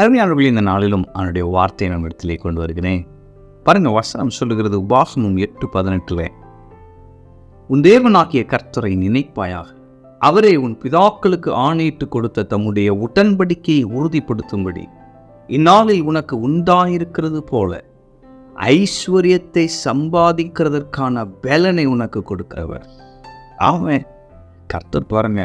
அருமையானவர்களே, இந்த நாளிலும் அவனுடைய வார்த்தையை நம்ம இடத்திலே கொண்டு வருகிறேன். பாருங்க, வசனம் சொல்லுகிறது உபாகமம் 8:18, உன் தேவனாகிய கர்த்தரை நினைப்பாயாக, அவரே உன் பிதாக்களுக்கு ஆணையிட்டு கொடுத்த தம்முடைய உடன்படிக்கையை உறுதிப்படுத்தும்படி இந்நாளில் உனக்கு உண்டாயிருக்கிறது போல ஐஸ்வர்யத்தை சம்பாதிக்கிறதற்கான பலனை உனக்கு கொடுக்கிறவர். ஆமென். கர்த்தர் பாருங்க,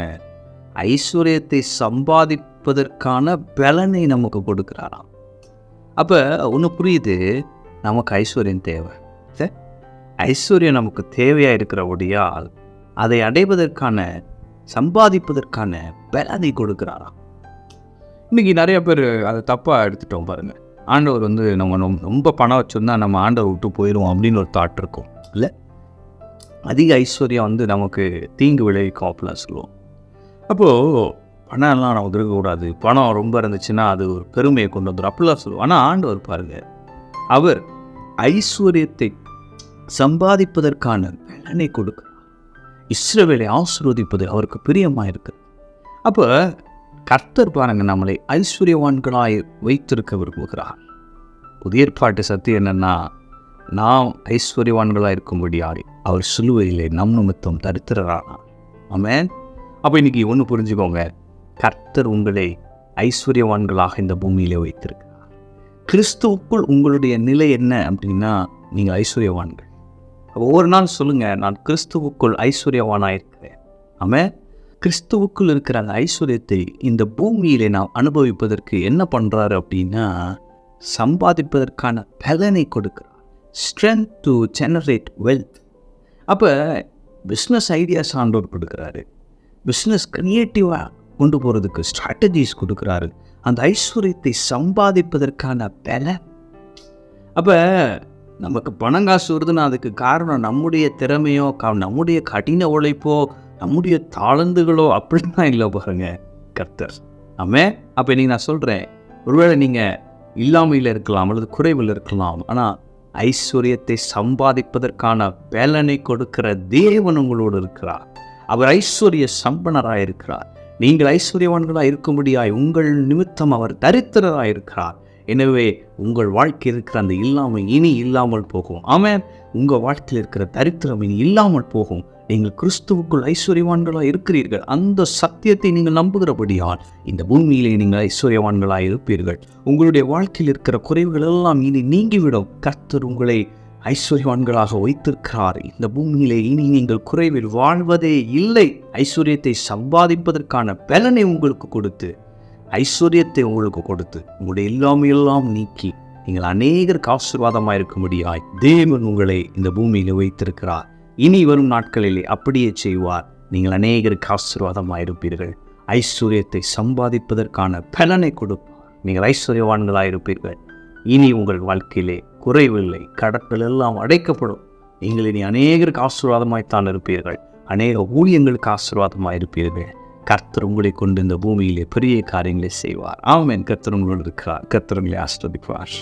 ஐஸ்வர்யத்தை சம்பாதிப்பதற்கான பலனை நமக்கு கொடுக்கிறாராம். அப்போ ஒன்று புரியுது, நமக்கு ஐஸ்வர்யம் தேவை. ஐஸ்வர்யம் நமக்கு தேவையாக இருக்கிறபடியால் அதை அடைவதற்கான சம்பாதிப்பதற்கான பலனை கொடுக்கிறாராம். இன்றைக்கி நிறைய பேர் அதை தப்பாக எடுத்துட்டோம். பாருங்கள், ஆண்டவர் நம்ம ரொம்ப பணம் வச்சுருந்தா நம்ம ஆண்டவர் விட்டு போயிடுவோம் அப்படின்னு ஒரு தாட் இருக்கும். இல்லை, அதிக ஐஸ்வர்யம் நமக்கு தீங்கு விளைவிக்கும் அப்படிலாம் சொல்லுவோம். அப்போது பணம்லாம் நமக்கு இருக்கக்கூடாது, பணம் ரொம்ப இருந்துச்சுன்னா அது ஒரு பெருமையை கொண்டு வந்துடும் அப்படிலாம் சொல்லுவோம். ஆனால் ஆண்டவர் பாருங்கள், அவர் ஐஸ்வர்யத்தை சம்பாதிப்பதற்கான பலனை கொடுக்கிறார். இஸ்ரவேலை ஆசீர்வதிப்பது அவருக்கு பிரியமாக இருக்குது. அப்போ கர்த்தர் பாருங்க, நம்மளை ஐஸ்வர்யவான்களாய் வைத்திருக்க விரும்புகிறார். புதிய ஏற்பாட்டு சத்தியம் என்னன்னா, நாம் ஐஸ்வர்யவான்களாக இருக்கும்படியாக அவர் சிலுவையிலே நம் நிமித்தம் தரித்திரரானார். ஆமென். அப்போ இன்னைக்கு ஒன்று புரிஞ்சுக்கோங்க, கர்த்தர் உங்களை ஐஸ்வர்யவான்களாக இந்த பூமியிலே வைத்திருக்கிறார். கிறிஸ்துவுக்குள் உங்களுடைய நிலை என்ன அப்படின்னா, நீங்கள் ஐஸ்வர்யவான்கள். ஒவ்வொரு நாள் சொல்லுங்கள், நான் கிறிஸ்துவுக்குள் ஐஸ்வர்யவானாக இருக்கிறேன். ஆமென். கிறிஸ்துவுக்குள் இருக்கிற அந்த ஐஸ்வர்யத்தை இந்த பூமியிலே நாம் அனுபவிப்பதற்கு என்ன பண்ணுறாரு அப்படின்னா, சம்பாதிப்பதற்கான பலனை கொடுக்குறார். Strength to generate wealth. அப்போ பிஸ்னஸ் ஐடியாஸ் ஆண்டவர் கொடுக்குறாரு, பிஸ்னஸ் க்ரியேட்டிவாக கொண்டு போகிறதுக்கு ஸ்ட்ராட்டஜிஸ் கொடுக்குறாரு, அந்த ஐஸ்வர்யத்தை சம்பாதிப்பதற்கான பலன். அப்போ நமக்கு பணங்காசு வருதுன்னா அதுக்கு காரணம் நம்முடைய திறமையோ நம்முடைய கடின உழைப்போ நம்முடைய தாளந்துகளோ அப்படிலாம் இல்லை பாருங்க, கர்த்தர். ஆமென். அப்போ இன்னைக்கு நான் சொல்கிறேன், ஒருவேளை நீங்கள் இல்லாமையில் இருக்கலாம் அல்லது குறைவில் இருக்கலாம், ஆனால் ஐஸ்வர்யத்தை சம்பாதிப்பதற்கான பலனை கொடுக்கிற தேவன் உங்களோடு இருக்கிறார். அவர் ஐஸ்வர்ய சம்பனராக இருக்கிறார். நீங்கள் ஐஸ்வர்யவான்களாக இருக்கும்படியாய் உங்கள் நிமித்தம் அவர் தரித்திரராக இருக்கிறார். எனவே உங்கள் வாழ்க்கையில் இருக்கிற அந்த இல்லாமை இனி இல்லாமல் போகும். ஆமென். உங்கள் வாழ்க்கையில் இருக்கிற தரித்திரம் இனி இல்லாமல் போகும். நீங்கள் கிறிஸ்துவுக்குள் ஐஸ்வர்யவான்களாக இருக்கிறீர்கள். அந்த சத்தியத்தை நீங்கள் நம்புகிறபடியால் இந்த பூமியிலே நீங்கள் ஐஸ்வர்யவான்களாக இருப்பீர்கள். உங்களுடைய வாழ்க்கையில் இருக்கிற குறைவுகள் எல்லாம் இனி நீங்கிவிடும். கர்த்தர் உங்களை ஐஸ்வர்யவான்களாக வைத்திருக்கிறார். இந்த பூமியிலே இனி நீங்கள் குறைவில் வாழ்வதே இல்லை. ஐஸ்வர்யத்தை சம்பாதிப்பதற்கான பலனை உங்களுக்கு கொடுத்து, ஐஸ்வர்யத்தை உங்களுக்கு கொடுத்து, உங்களுடைய இல்லாமையெல்லாம் நீக்கி நீங்கள் அநேகருக்கு ஆசீர்வாதமாக இருக்கும்படியாய் தேவன் உங்களை இந்த பூமியில் வைத்திருக்கிறார். இனி வரும் நாட்களிலே அப்படியே செய்வார். நீங்கள் அநேகருக்கு ஆசீர்வாதமாக இருப்பீர்கள். ஐஸ்வர்யத்தை சம்பாதிப்பதற்கான பலனை கொடுப்பார். நீங்கள் ஐஸ்வர்யவான்களாக இருப்பீர்கள். இனி உங்கள் வாழ்க்கையிலே குறைவில்லை, கடற்கள் எல்லாம் அடைக்கப்படும். நீங்கள் இனி அநேகருக்கு ஆசீர்வாதமாய்த்தான் இருப்பீர்கள். அநேக ஊழியங்களுக்கு ஆசீர்வாதமாக இருப்பீர்கள். கர்த்தர் உங்களை கொண்டு இந்த பூமியிலே பெரிய காரியங்களை செய்வார். ஆமென். கர்த்தர் உங்களோடு இருக்கிறார். கர்த்தர் உங்களை ஆசீர்வதிப்பார்.